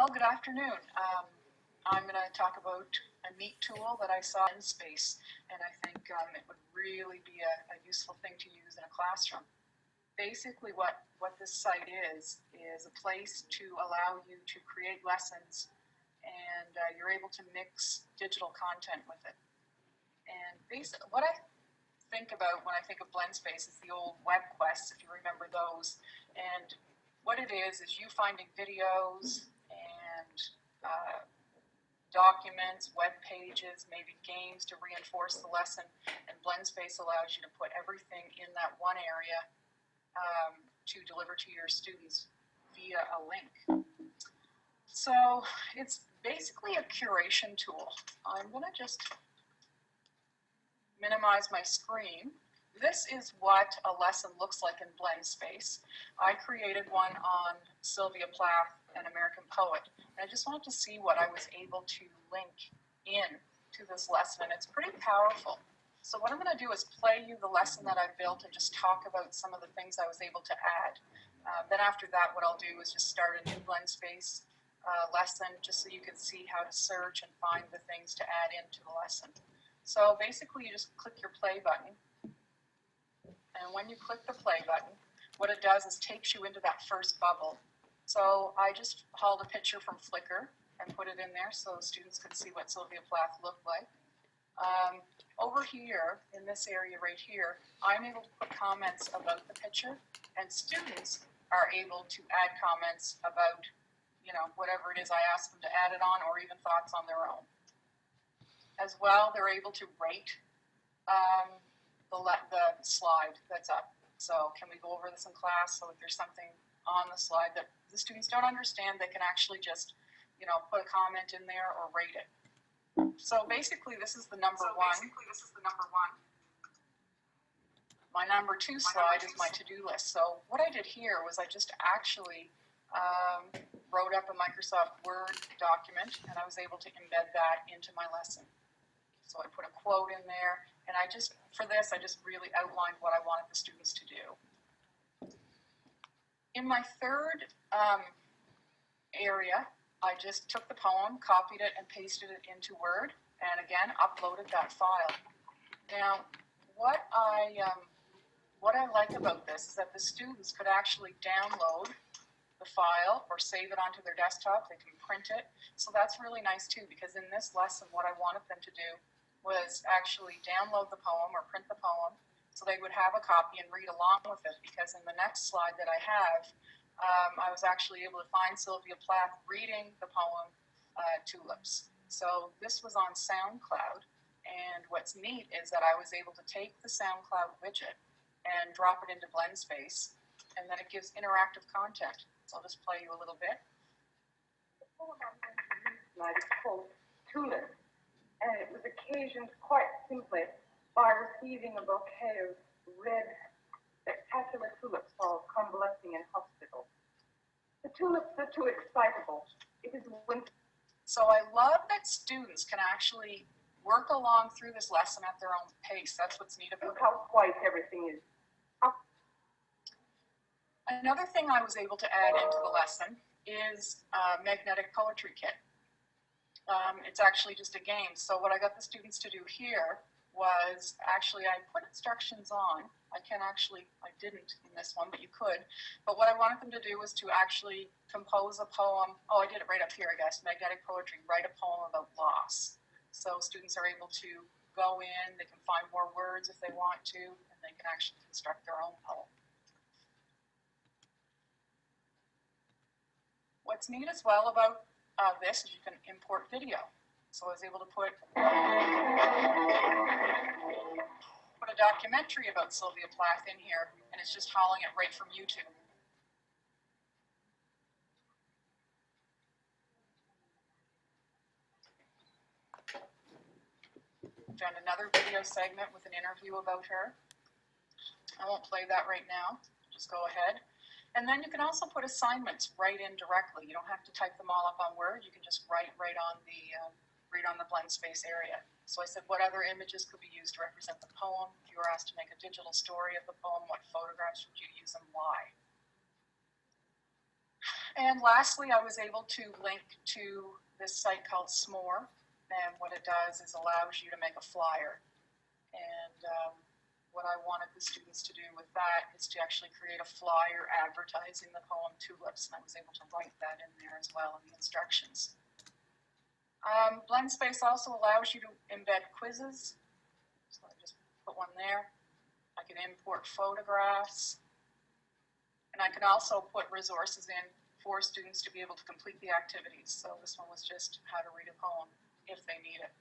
Well, good afternoon. I'm going to talk about a neat tool that I saw in Blendspace, and I think it would really be a useful thing to use in a classroom. Basically, what this site is a place to allow you to create lessons, and you're able to mix digital content with it. And basically, what I think about when I think of Blendspace is the old web quests, if you remember those. And what it is you finding videos and documents, web pages, maybe games to reinforce the lesson, and Blendspace allows you to put everything in that one area to deliver to your students via a link. So it's basically a curation tool. I'm going to just minimize my screen. This is what a lesson looks like in Blendspace. I created one on Sylvia Plath, an American poet, and I just wanted to see what I was able to link in to this lesson, and it's pretty powerful. So what I'm going to do is play you the lesson that I built and just talk about some of the things I was able to add. Then after that, what I'll do is just start a new Blendspace lesson just so you can see how to search and find the things to add into the lesson. So basically, you just click your play button, and when you click the play button, what it does is takes you into that first bubble. So I just hauled a picture from Flickr and put it in there so students could see what Sylvia Plath looked like. Over here, in this area right here, I'm able to put comments about the picture, and students are able to add comments about, whatever it is I ask them to add it on, or even thoughts on their own. As well, they're able to rate the slide that's up. So can we go over this in class? So if there's something on the slide that the students don't understand, they can actually just, put a comment in there or rate it. So basically, this is the number one. My number two slide is my to-do list. So what I did here was I just actually wrote up a Microsoft Word document, and I was able to embed that into my lesson. So I put a quote in there, and for this, I just really outlined what I wanted the students to do. In my third area, I just took the poem, copied it, and pasted it into Word, and again, uploaded that file. Now, what I like about this is that the students could actually download the file or save it onto their desktop. They can print it. So that's really nice too, because in this lesson, what I wanted them to do was actually download the poem or print the poem so they would have a copy and read along with it, because in the next slide that I have, I was actually able to find Sylvia Plath reading the poem Tulips. So this was on SoundCloud, and what's neat is that I was able to take the SoundCloud widget and drop it into Blendspace, and then it gives interactive content. So I'll just play you a little bit. The poem I'm going to read tonight is called Tulips, and it was occasioned quite simply by receiving a bouquet of red, spectacular tulips for convalescing in hospital. The tulips are too excitable. It is winter. So I love that students can actually work along through this lesson at their own pace. That's what's neat about it. Look how white everything is. Another thing I was able to add into the lesson is a magnetic poetry kit. It's actually just a game. So what I got the students to do here was actually I put instructions on. I didn't in this one, but you could. But what I wanted them to do was to actually compose a poem. Oh, I did it right up here, I guess. Magnetic poetry, write a poem about loss. So students are able to go in, they can find more words if they want to, and they can actually construct their own poem. What's neat as well about this is you can import video. So I was able to put a documentary about Sylvia Plath in here, and it's just hauling it right from YouTube. Found another video segment with an interview about her. I won't play that right now. Just go ahead. And then you can also put assignments right in directly. You don't have to type them all up on Word. You can just write right on the Blendspace area. So I said, what other images could be used to represent the poem? If you were asked to make a digital story of the poem, what photographs would you use and why? And lastly, I was able to link to this site called S'more, and what it does is allows you to make a flyer. And what I wanted the students to do with that is to actually create a flyer advertising the poem Tulips, and I was able to write that in there as well in the instructions. Blendspace also allows you to embed quizzes, so I just put one there. I can import photographs, and I can also put resources in for students to be able to complete the activities. So this one was just how to read a poem if they need it.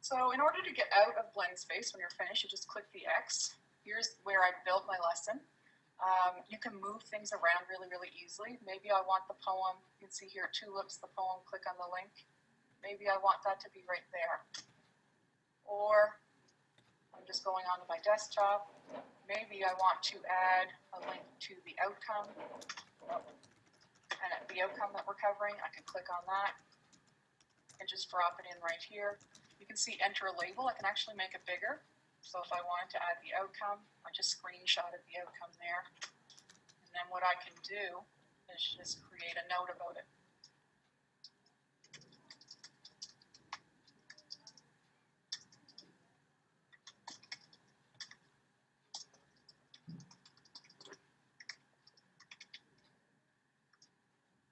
So in order to get out of Blendspace when you're finished, you just click the X. Here's where I built my lesson. You can move things around really, really easily. Maybe I want the poem, you can see here, Tulips, the poem, click on the link. Maybe I want that to be right there. Or I'm just going onto my desktop. Maybe I want to add a link to the outcome. And the outcome that we're covering, I can click on that and just drop it in right here. You can see enter a label. I can actually make it bigger. So if I wanted to add the outcome, I just screenshotted the outcome there. And then what I can do is just create a note about it.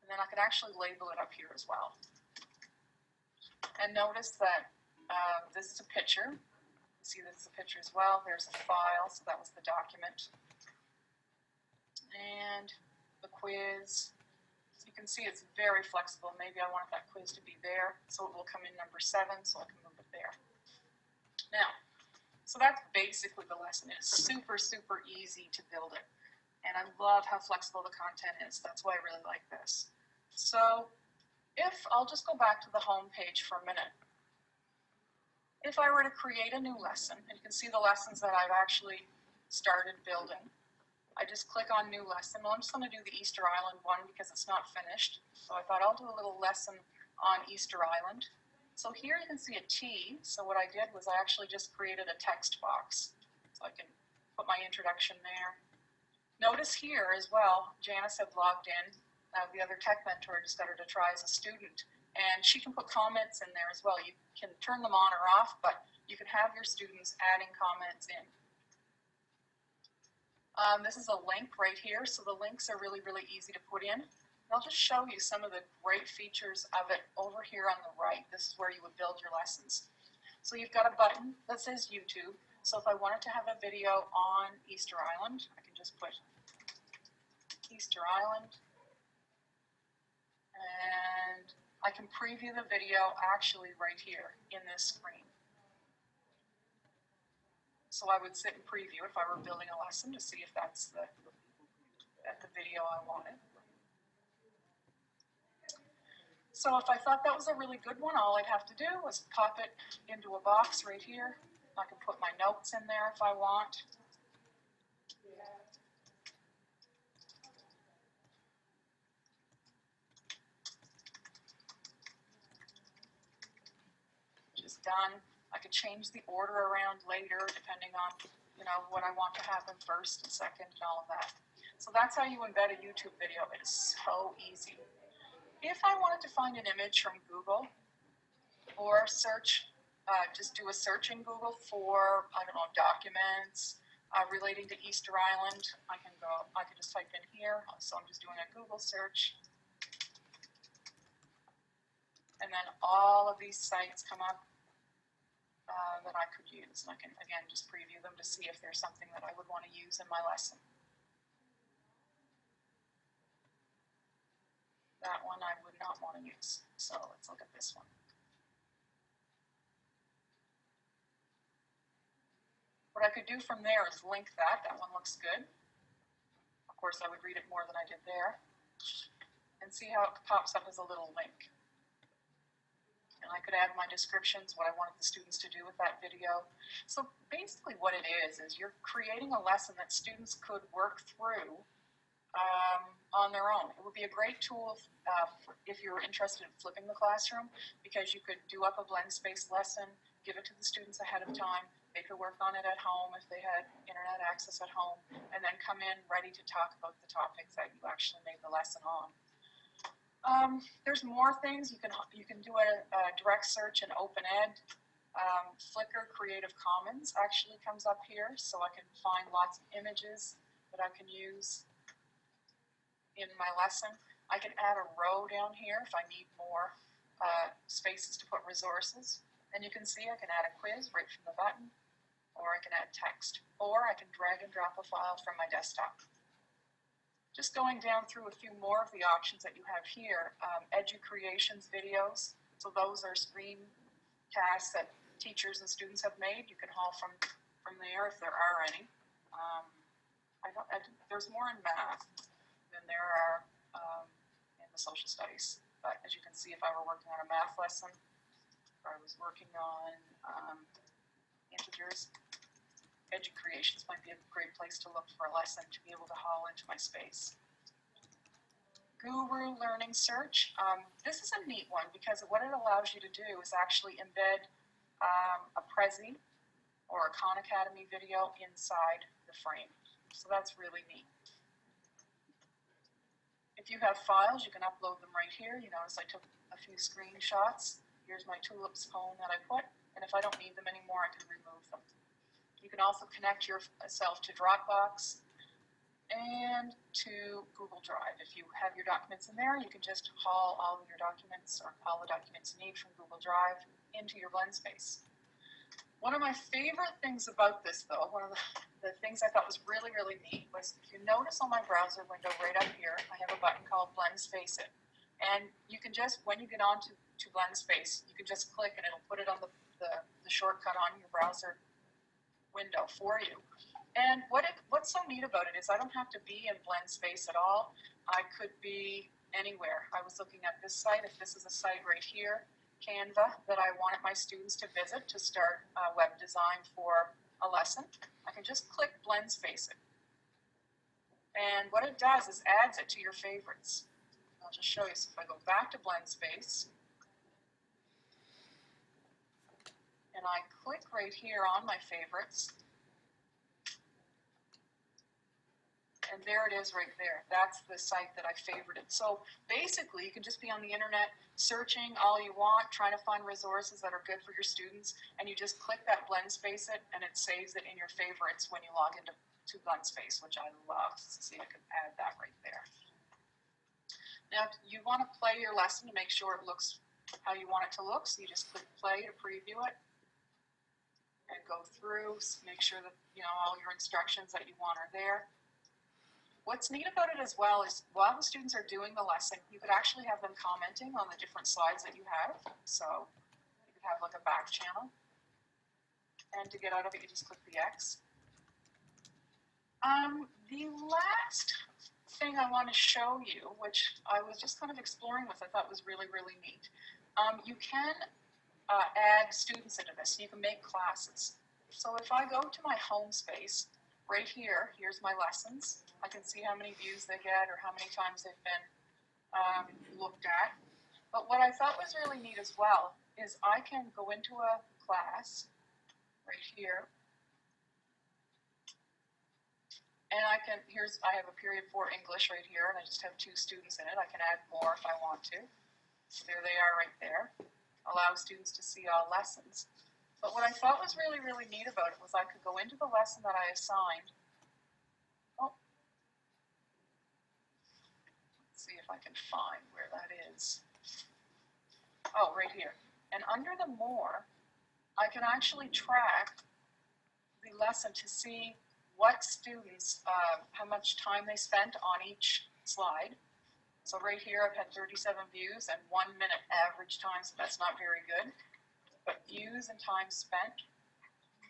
And then I can actually label it up here as well. And notice that this is a picture. You see this is a picture as well. There's a file, so that was the document. And the quiz. So you can see it's very flexible. Maybe I want that quiz to be there, so it will come in number 7, so I can move it there. Now, so that's basically the lesson. It's super, super easy to build it. And I love how flexible the content is. That's why I really like this. So I'll just go back to the home page for a minute. If I were to create a new lesson, and you can see the lessons that I've actually started building, I just click on new lesson. Well, I'm just going to do the Easter Island one because it's not finished. So I thought I'll do a little lesson on Easter Island. So here you can see a T. So what I did was I actually just created a text box. So I can put my introduction there. Notice here as well, Janice had logged in. The other tech mentor just got her to try as a student. And she can put comments in there as well. You can turn them on or off, but you can have your students adding comments in. This is a link right here, so the links are really, really easy to put in. I'll just show you some of the great features of it over here on the right. This is where you would build your lessons. So you've got a button that says YouTube. So if I wanted to have a video on Easter Island, I can just put Easter Island. And I can preview the video actually right here in this screen. So I would sit and preview if I were building a lesson to see if that's the video I wanted. So if I thought that was a really good one, all I'd have to do was pop it into a box right here. I can put my notes in there if I want. Done. I could change the order around later depending on, what I want to happen first and second and all of that. So that's how you embed a YouTube video. It is so easy. If I wanted to find an image from Google or search, just do a search in Google for, documents relating to Easter Island, I can just type in here. So I'm just doing a Google search. And then all of these sites come up that I could use. And I can, again, just preview them to see if there's something that I would want to use in my lesson. That one I would not want to use. So let's look at this one. What I could do from there is link that. That one looks good. Of course, I would read it more than I did there. And see how it pops up as a little link. And I could add my descriptions, what I wanted the students to do with that video. So basically what it is you're creating a lesson that students could work through on their own. It would be a great tool if you're interested in flipping the classroom, because you could do up a Blendspace lesson, give it to the students ahead of time, They could work on it at home if they had internet access at home, and then come in ready to talk about the topics that you actually made the lesson on. There's more things. You can do a direct search in OpenEd. Flickr Creative Commons actually comes up here, so I can find lots of images that I can use in my lesson. I can add a row down here if I need more spaces to put resources. And you can see I can add a quiz right from the button, or I can add text, or I can drag and drop a file from my desktop. Just going down through a few more of the options that you have here, EduCreations videos. So those are screencasts that teachers and students have made. You can haul from there if there are any. There's more in math than there are in the social studies. But as you can see, if I were working on a math lesson, if I was working on integers, EduCreations might be a great place to look for a lesson to be able to haul into my space. Guru Learning Search. This is a neat one because what it allows you to do is actually embed a Prezi or a Khan Academy video inside the frame. So that's really neat. If you have files, you can upload them right here. You notice I took a few screenshots. Here's my tulips poem that I put, and if I don't need them anymore, I can remove them. You can also connect yourself to Dropbox and to Google Drive. If you have your documents in there, you can just haul all of your documents or all the documents you need from Google Drive into your Blendspace. One of my favorite things about this, though, one of the things I thought was really, really neat was if you notice on my browser window right up here, I have a button called Blendspace It. And you can just, when you get onto Blendspace, you can just click and it'll put it on the shortcut on your browser window for you. And what's so neat about it is I don't have to be in Blendspace at all. I could be anywhere. I was looking at this site. If this is a site right here, Canva, that I wanted my students to visit to start web design for a lesson, I can just click Blendspace It. And what it does is adds it to your favorites. I'll just show you. So if I go back to Blendspace, and I click right here on my favorites, and there it is right there. That's the site that I favorited. So basically, you can just be on the internet searching all you want, trying to find resources that are good for your students, and you just click that Blendspace It, and it saves it in your favorites when you log into Blendspace, which I love. See, I can add that right there. Now, you want to play your lesson to make sure it looks how you want it to look, so you just click play to preview it. And go through, make sure that all your instructions that you want are there. What's neat about it as well is while the students are doing the lesson, you could actually have them commenting on the different slides that you have. So you could have like a back channel. And to get out of it, you just click the X. The last thing I want to show you, which I was just kind of exploring with, I thought was really, really neat. You can add students into this. You can make classes. So if I go to my home space, right here, here's my lessons. I can see how many views they get or how many times they've been looked at. But what I thought was really neat as well is I can go into a class right here, and I have a period 4 English right here, and I just have 2 students in it. I can add more if I want to. So there they are right there. Allow students to see all lessons. But what I thought was really, really neat about it was I could go into the lesson that I assigned. Oh, let's see if I can find where that is. Oh, right here. And under the more, I can actually track the lesson to see what students, how much time they spent on each slide. So right here I've had 37 views and 1 minute average time, so that's not very good. But views and time spent.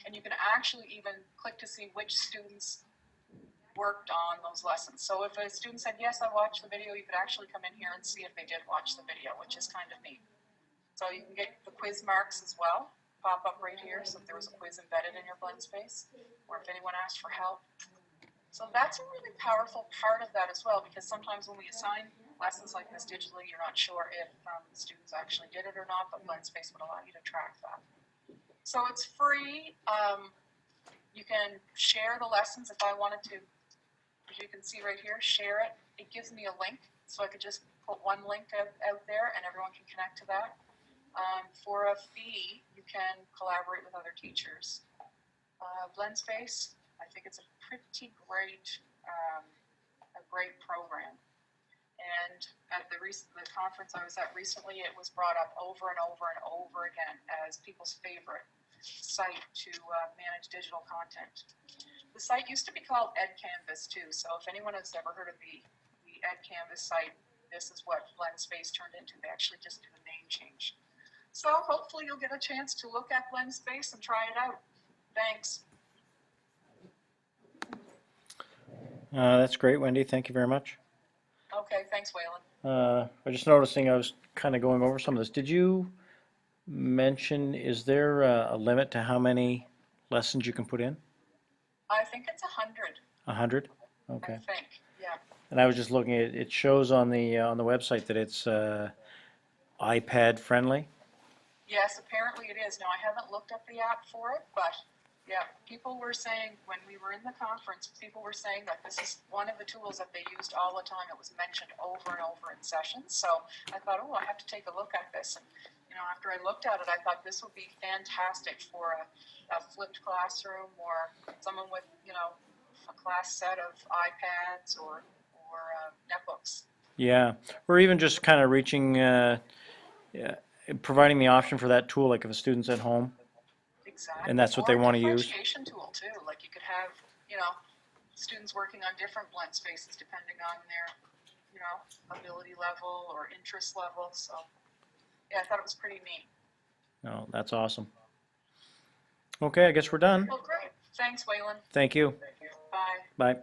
And you can actually even click to see which students worked on those lessons. So if a student said, yes, I watched the video, you could actually come in here and see if they did watch the video, which is kind of neat. So you can get the quiz marks as well, pop up right here, so if there was a quiz embedded in your Blendspace, or if anyone asked for help. So that's a really powerful part of that as well, because sometimes when we assign lessons like this digitally, you're not sure if the students actually did it or not, but Blendspace would allow you to track that. So it's free. You can share the lessons if I wanted to, as you can see right here, share it. It gives me a link, so I could just put one link out there and everyone can connect to that. For a fee, you can collaborate with other teachers. Blendspace, I think it's a pretty great, a great program. And at the conference I was at recently, it was brought up over and over and over again as people's favorite site to manage digital content. The site used to be called edCanvas too, so if anyone has ever heard of the edCanvas site, this is what Blendspace turned into. They actually just did a name change. So hopefully you'll get a chance to look at Blendspace and try it out. Thanks. That's great, Wendy. Thank you very much. Okay, thanks, Waylon. I was just noticing, I was kind of going over some of this. Did you mention, is there a limit to how many lessons you can put in? I think it's 100. 100? I Okay. think, yeah. And I was just looking at it, shows on the website that it's iPad friendly. Yes, apparently it is. Now, I haven't looked up the app for it, but yeah, people were saying when we were in the conference, people were saying that this is one of the tools that they used all the time. It was mentioned over and over in sessions. So I thought, oh, I have to take a look at this. And, you know, after I looked at it, I thought this would be fantastic for a flipped classroom or someone with, you know, a class set of iPads or netbooks. Yeah, or even just kind of reaching, yeah, providing the option for that tool, like if a student's at home. Exactly. And that's what they want to use. Or a differentiation tool too. Like you could have, you know, students working on different Blendspaces depending on their, you know, ability level or interest level. So yeah, I thought it was pretty neat. Oh, that's awesome. Okay, I guess we're done. Well, great. Thanks, Waylon. Thank you. Bye. Bye.